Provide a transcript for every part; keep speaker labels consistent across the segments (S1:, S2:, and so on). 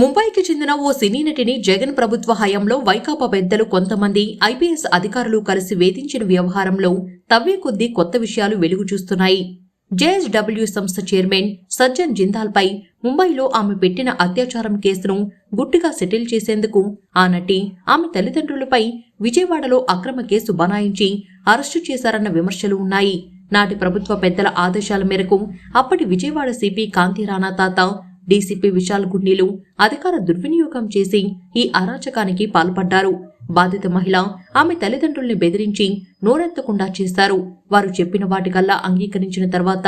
S1: ముంబైకి చెందిన ఓ సినీ నటిని జగన్ ప్రభుత్వ హయాంలో వైకాపా పెద్దలు కొంతమంది ఐపీఎస్ అధికారులు కలిసి వేధించిన వ్యవహారంలో తవ్వే కొద్దీ కొత్త విషయాలు వెలుగు చూస్తున్నాయి. జేఎస్డబ్ల్యూ సంస్థ చైర్మన్ సజ్జన్ జిందాల్పై ముంబైలో ఆమె పెట్టిన అత్యాచారం కేసును గుట్టుగా సెటిల్ చేసేందుకు ఆ నటి ఆమె తల్లిదండ్రులపై విజయవాడలో అక్రమ కేసు బనాయించి అరెస్టు చేశారన్న విమర్శలు ఉన్నాయి. నాటి ప్రభుత్వ పెద్దల ఆదేశాల మేరకు అప్పటి విజయవాడ సిపి కాంతి రాణా తాత, డీసీపీ విశాల్ గుండీలు అధికార దుర్వినియోగం చేసి ఈ అరాచకానికి పాల్పడ్డారు. బాధిత మహిళ ఆమె తల్లిదండ్రుల్ని బెదిరించి నోరెత్తకుండా చేశారు. వారు చెప్పిన వాటికల్లా అంగీకరించిన తర్వాత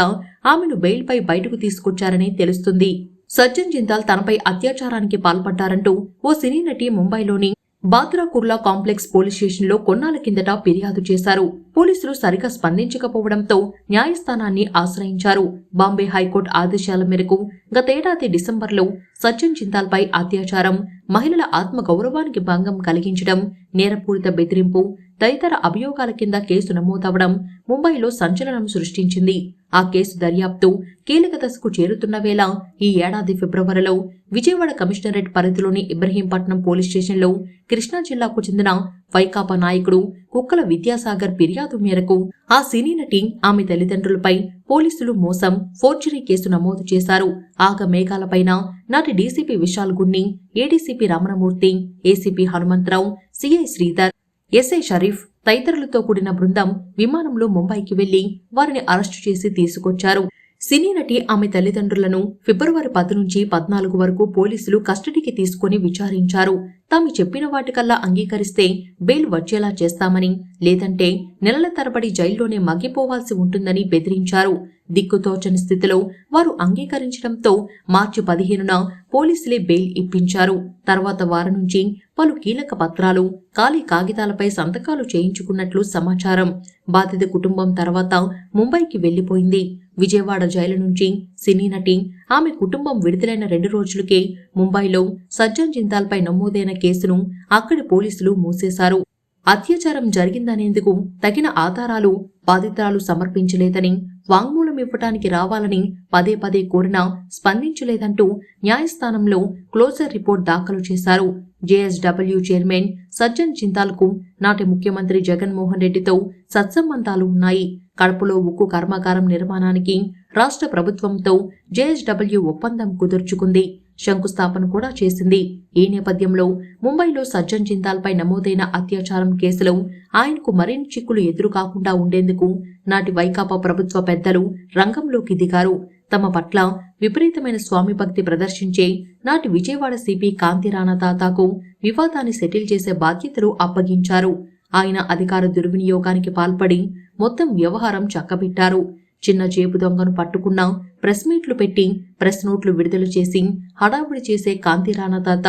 S1: ఆమెను బెయిల్పై బయటకు తీసుకొచ్చారని తెలుస్తుంది. సజ్జన్ జిందాల్ తనపై అత్యాచారానికి పాల్పడ్డారంటూ ఓ సినీ నటి ముంబైలోని బాద్రా కుర్లా కాంప్లెక్స్ పోలీస్ స్టేషన్లో కొన్నాళ్ల కిందట ఫిర్యాదు చేశారు. పోలీసులు సరిగా స్పందించకపోవడంతో న్యాయస్థానాన్ని ఆశ్రయించారు. బాంబే హైకోర్టు ఆదేశాల మేరకు గతేడాది డిసెంబర్లో సజ్జన్ జిందాల్పై అత్యాచారం, మహిళల ఆత్మగౌరవానికి భంగం కలిగించడం, నేరపూరిత బెదిరింపు తదితర అభియోగాల కింద కేసు నమోదవడం ముంబైలో సంచలనం సృష్టించింది. ఆ కేసు దర్యాప్తు కీలక దశకు చేరుతున్న వేళ ఈ ఏడాది ఫిబ్రవరిలో విజయవాడ కమిషనరేట్ పరిధిలోని ఇబ్రహీంపట్నం పోలీస్ స్టేషన్లో కృష్ణా జిల్లాకు చెందిన వైకాపా నాయకుడు కుక్కల విద్యాసాగర్ ఫిర్యాదు మేరకు ఆ సినీ నటి ఆమె తల్లిదండ్రులపై పోలీసులు మోసం, ఫోర్జరీ కేసు నమోదు చేశారు. ఆగ మేఘాలపైన నాటి DCP Vishal Gunni, ADCP Ramanamurthy, ACP Hanumantharao, CI Sridhar, SI Sharif తదితరులతో కూడిన బృందం విమానంలో ముంబైకి వెళ్లి వారిని అరెస్టు చేసి తీసుకొచ్చారు. సినీ నటి ఆమె తల్లిదండ్రులను ఫిబ్రవరి 10 నుంచి 14 వరకు పోలీసులు కస్టడీకి తీసుకుని విచారించారు. తాము చెప్పిన వాటికల్లా అంగీకరిస్తే బెయిల్ వచ్చేలా చేస్తామని, లేదంటే నెలల తరబడి జైల్లోనే మగ్గిపోవాల్సి ఉంటుందని బెదిరించారు. దిక్కుతోచని స్థితిలో వారు అంగీకరించడంతో మార్చి 15న పోలీసులే బెయిల్ ఇప్పించారు. తర్వాత వారం నుంచి పలు కీలక పత్రాలు, ఖాళీ కాగితాలపై సంతకాలు చేయించుకున్నట్లు సమాచారం. బాధిత కుటుంబం తర్వాత ముంబైకి వెళ్లిపోయింది. విజయవాడ జైలు నుంచి సినీ నటి ఆమె కుటుంబం విడుదలైన 2 రోజులకే ముంబైలో సజ్జన్ జిందాల్పై నమోదైన కేసును అక్కడి పోలీసులు మూసేశారు. అత్యాచారం జరిగిందనేందుకు తగిన ఆధారాలు బాధితురాలు సమర్పించలేదని, వాంగ్మూలం ఇవ్వటానికి రావాలని పదే పదే కోరినా స్పందించలేదంటూ న్యాయస్థానంలో క్లోజర్ రిపోర్ట్ దాఖలు చేశారు. జేఎస్డబ్ల్యూ చైర్మన్ సజ్జన్ జిందాల్కు నాటి ముఖ్యమంత్రి జగన్మోహన్ రెడ్డితో సత్సంబంధాలు ఉన్నాయి. కడపలో ఉక్కు కర్మాగారం నిర్మాణానికి రాష్ట్ర ప్రభుత్వంతో జేఎస్డబ్ల్యూ ఒప్పందం కుదుర్చుకుంది. శంకుస్థాపన కూడా చేసింది. ఈ నేపథ్యంలో ముంబైలో సజ్జన్ జిందాల్పై నమోదైన అత్యాచారం కేసులో ఆయనకు మరిన్ని చిక్కులు ఎదురుకాకుండా ఉండేందుకు నాటి వైకాపా ప్రభుత్వ పెద్దలు రంగంలోకి దిగారు. తమ పట్ల విపరీతమైన స్వామి భక్తి ప్రదర్శించే నాటి విజయవాడ సిపి కాంతి రాణా తాతాకు వివాదాన్ని సెటిల్ చేసే బాధ్యతలు అప్పగించారు. ఆయన అధికార దుర్వినియోగానికి పాల్పడి మొత్తం వ్యవహారం చక్కబెట్టారు. చిన్న జేబు దొంగను పట్టుకున్నా ప్రెస్ మీట్లు పెట్టి ప్రెస్ నోట్లు విడుదల చేసి హడావుడి చేసే కాంతి రాణా తాత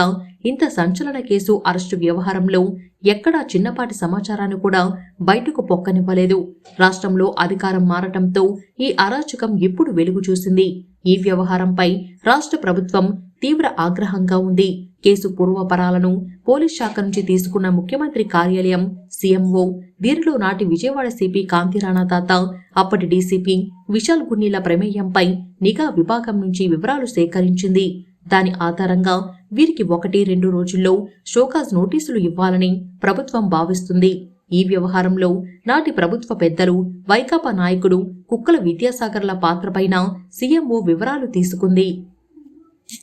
S1: ఇంత సంచలన కేసు అరెస్టు వ్యవహారంలో ఎక్కడా చిన్నపాటి సమాచారాన్ని కూడా బయటకు పొక్కనివ్వలేదు. రాష్ట్రంలో అధికారం మారటంతో ఈ అరాచకం ఇప్పుడు వెలుగు చూసింది. ఈ వ్యవహారంపై రాష్ట్ర ప్రభుత్వం తీవ్ర ఆగ్రహంగా ఉంది. కేసు పూర్వపరాలను పోలీస్ శాఖ నుంచి తీసుకున్న ముఖ్యమంత్రి కార్యాలయం, సీఎంఓ, దీనిలో నాటి విజయవాడ సిపి కాంతి రాణా తాత, అప్పటి డీసీపీ విశాల్ గున్నీల ప్రమేయంపై నిఘా విభాగం నుంచి వివరాలు సేకరించింది. దాని ఆధారంగా వీరికి 1-2 రోజుల్లో షోకాజ్ నోటీసులు ఇవ్వాలని ప్రభుత్వం భావిస్తుంది. ఈ వ్యవహారంలో నాటి ప్రభుత్వ పెద్దలు, వైకాపా నాయకుడు కుక్కల విద్యాసాగర్ల పాత్రపైన సీఎంఓ వివరాలు తీసుకుంది.